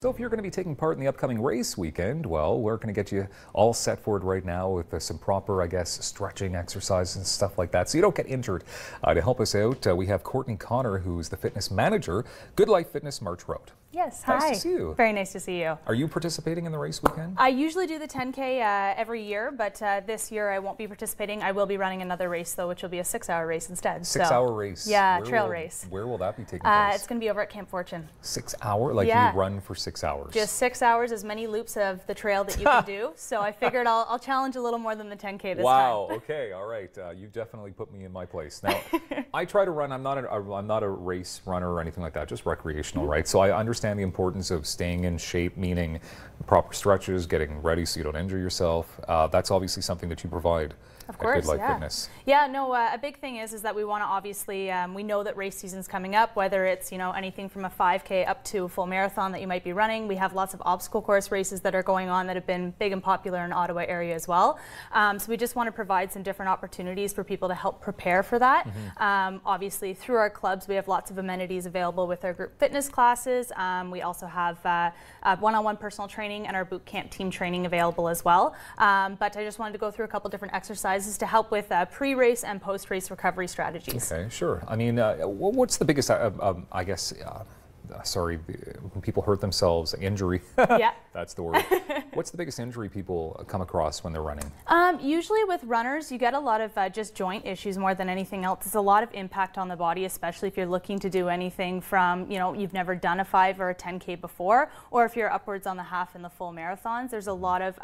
So if you're going to be taking part in the upcoming race weekend, well, we're going to get you all set for it right now with some proper, I guess, stretching exercises and stuff like that so you don't get injured. To help us out, we have Courtney Conner, who's the fitness manager, GoodLife Fitness, March Road. Yes, hi. Nice to see you. Very nice to see you. Are you participating in the race weekend? I usually do the 10K every year, but this year I won't be participating. I will be running another race, though, which will be a 6-hour race instead. 6-hour race? Yeah, trail race. Where will that be taking place? It's going to be over at Camp Fortune. 6 hour? Like you run for 6 hours? Just 6 hours, as many loops of the trail that you can do. So I figured I'll challenge a little more than the 10K this time. Wow, okay, all right. You've definitely put me in my place. Now, I try to run. I'm not a race runner or anything like that, just recreational, right? So I understand the importance of staying in shape, meaning proper stretches, getting ready so you don't injure yourself. That's obviously something that you provide. Of course, GoodLife Fitness. Yeah, no, a big thing is that we want to obviously, we know that race season's coming up, whether it's, anything from a 5K up to a full marathon that you might be running. We have lots of obstacle course races that are going on that have been big and popular in Ottawa area as well. So we just want to provide some different opportunities for people to help prepare for that. Obviously, through our clubs, we have lots of amenities available with our group fitness classes. We also have one-on-one personal training and our boot camp team training available as well. But I just wanted to go through a couple different exercises to help with pre-race and post-race recovery strategies. Okay, sure. I mean, what's the biggest, I guess, sorry, when people hurt themselves, injury. Yeah. That's the word. What's the biggest injury people come across when they're running? Usually with runners, you get a lot of just joint issues more than anything else. It's a lot of impact on the body, especially if you're looking to do anything from, you've never done a 5 or a 10K before, or if you're upwards on the half and the full marathons. There's a lot of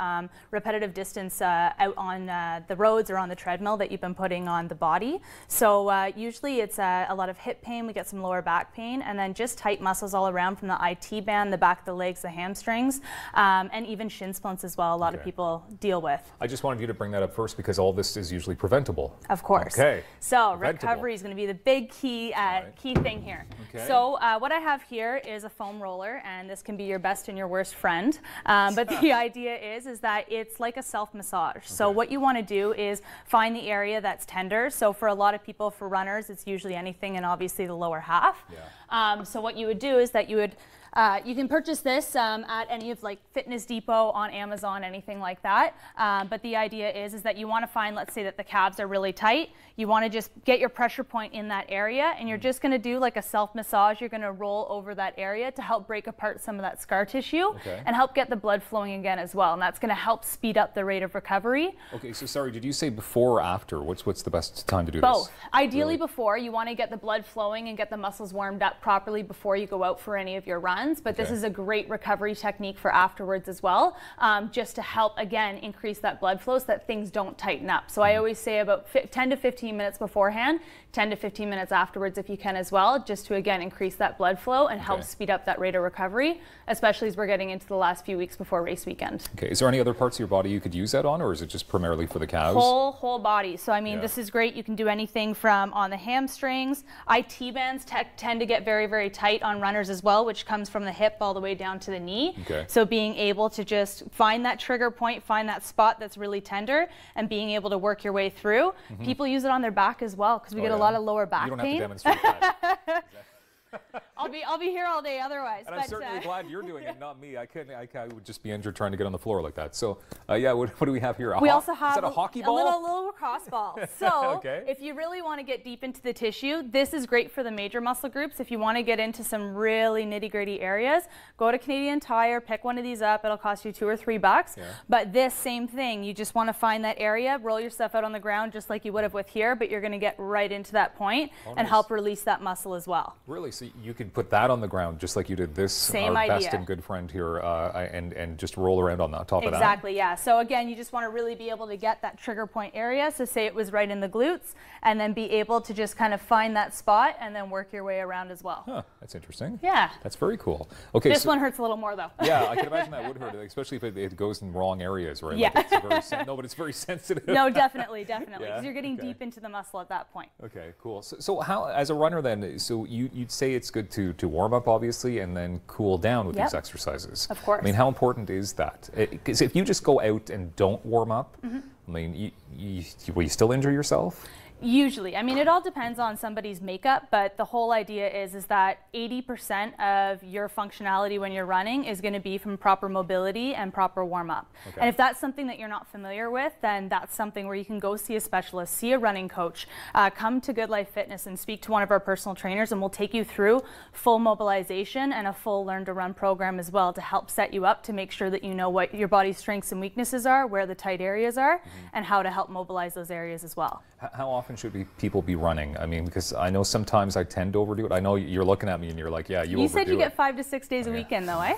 repetitive distance out on the roads or on the treadmill that you've been putting on the body. So usually it's a lot of hip pain, we get some lower back pain, and then just tight muscles all around from the IT band, the back of the legs, the hamstrings, and even shin splints as well. A lot of people deal with. I just wanted you to bring that up first because all this is usually preventable. Of course. Okay. So recovery is going to be the big key key thing here. Okay. So what I have here is a foam roller, and this can be your best and your worst friend. But the idea is that it's like a self-massage. Okay. So what you want to do is find the area that's tender. So for a lot of people, for runners, it's usually anything in obviously the lower half. Yeah. So what you would do is that you can purchase this at any of like Fitness Depot, on Amazon, anything like that. But the idea is that you want to find, let's say that the calves are really tight. You want to just get your pressure point in that area, and you're just going to do like a self-massage. You're going to roll over that area to help break apart some of that scar tissue and help get the blood flowing again as well. And that's going to help speed up the rate of recovery. Okay, so sorry, did you say before or after? What's the best time to do this? Both. Ideally before. You want to get the blood flowing and get the muscles warmed up properly before you go out for any of your runs. But this is a great recovery technique for afterwards as well, just to help, again, increase that blood flow so that things don't tighten up. So I always say about 10 to 15 minutes beforehand, 10 to 15 minutes afterwards if you can as well, just to, again, increase that blood flow and help speed up that rate of recovery, especially as we're getting into the last few weeks before race weekend. Okay, is there any other parts of your body you could use that on, or is it just primarily for the calves? Whole body. So I mean, this is great. You can do anything from on the hamstrings. IT bands tend to get very, very tight on runners as well, which comes from the hip all the way down to the knee. Okay. So being able to just find that trigger point, find that spot that's really tender, and being able to work your way through. People use it on their back as well, because we get a lot of lower back pain. You don't have to demonstrate that. I'll be here all day otherwise. And I'm certainly glad you're doing it, not me. I would just be injured trying to get on the floor like that. So yeah, what do we have here? We also have a hockey ball? A little lacrosse ball. So if you really want to get deep into the tissue, this is great for the major muscle groups. If you want to get into some really nitty-gritty areas, go to Canadian Tire, pick one of these up. It'll cost you $2 or $3. Yeah. But this same thing, you just want to find that area, roll your stuff out on the ground just like you would have with here, but you're going to get right into that point and help release that muscle as well. Really? So you can put that on the ground just like you did this, our best and good friend here, and just roll around on the top of that. Exactly, yeah. So again, you just want to really be able to get that trigger point area. So say it was right in the glutes, and then be able to just kind of find that spot and then work your way around as well. Huh, that's interesting. Yeah. That's very cool. Okay. This one hurts a little more though. Yeah, I can imagine that would hurt, especially if it goes in wrong areas, right? Yeah. Like it's very no, but it's very sensitive. No, definitely, because you're getting deep into the muscle at that point. Okay, cool. So how, as a runner then, so you'd say it's good to warm up, obviously, and then cool down with these exercises. Of course. I mean, how important is that? Because if you just go out and don't warm up, I mean, will you still injure yourself? Usually. I mean, it all depends on somebody's makeup, but the whole idea is that 80% of your functionality when you're running is going to be from proper mobility and proper warm-up. Okay. And if that's something that you're not familiar with, then that's something where you can go see a specialist, see a running coach, come to GoodLife Fitness and speak to one of our personal trainers, and we'll take you through full mobilization and a full Learn to Run program as well to help set you up to make sure that you know what your body's strengths and weaknesses are, where the tight areas are, and how to help mobilize those areas as well. How often should people be running? I mean, because I know sometimes I tend to overdo it. I know you're looking at me and you're like, yeah, you overdo it. You said you get 5 to 6 days a weekend though, eh?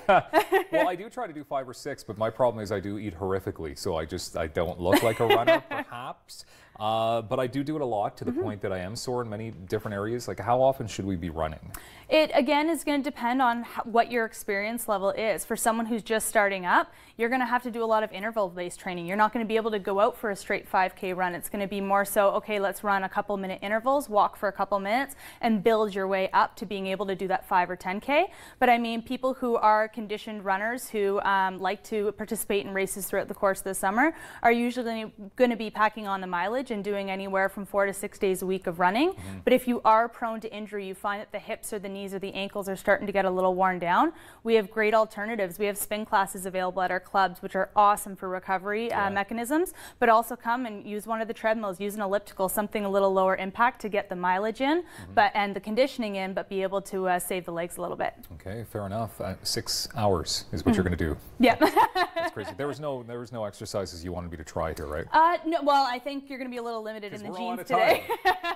Well, I do try to do 5 or 6, but my problem is I do eat horrifically. So I don't look like a runner, perhaps. But I do it a lot to the point that I am sore in many different areas. Like, how often should we be running? It, again, is going to depend on what your experience level is. For someone who's just starting up, you're going to have to do a lot of interval-based training. You're not going to be able to go out for a straight 5K run. It's going to be more so, okay, let's run a couple minute intervals, walk for a couple minutes, and build your way up to being able to do that 5 or 10K. But I mean, people who are conditioned runners who like to participate in races throughout the course of the summer are usually going to be packing on the mileage and doing anywhere from 4 to 6 days a week of running. But if you are prone to injury, you find that the hips or the knees or the ankles are starting to get a little worn down, we have great alternatives. We have spin classes available at our clubs, which are awesome for recovery mechanisms, but also come and use one of the treadmills, use an elliptical, something a little lower impact to get the mileage in, and the conditioning in, but be able to save the legs a little bit. Okay, fair enough. 6 hours is what you're going to do. Yeah. That's crazy. There was no exercises you wanted me to try here, right? No. Well, I think you're going to be a little limited in the jeans today.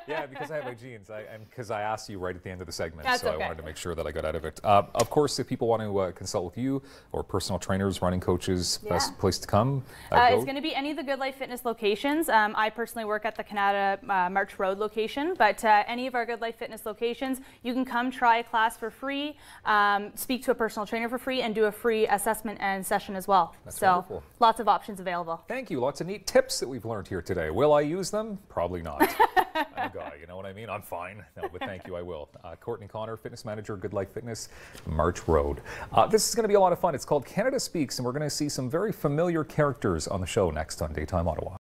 Yeah, because I have my jeans. Because I asked you right at the end of the segment, That's so okay. I wanted to make sure that I got out of it. Of course, if people want to consult with you or personal trainers, running coaches, best place to come? It's going to be any of the GoodLife Fitness locations. I personally work at the Canada March Road location, but any of our GoodLife Fitness locations, you can come try a class for free, speak to a personal trainer for free, and do a free assessment and session as well. That's so wonderful. Lots of options available. Thank you. Lots of neat tips that we've learned here today. Will I use them? Probably not. I'm a guy, you know what I mean? I'm fine. No, but thank you, I will. Courtney Conner, fitness manager, GoodLife Fitness, March Road. This is going to be a lot of fun. It's called Canada Speaks, and we're going to see some very familiar characters on the show next on Daytime Ottawa.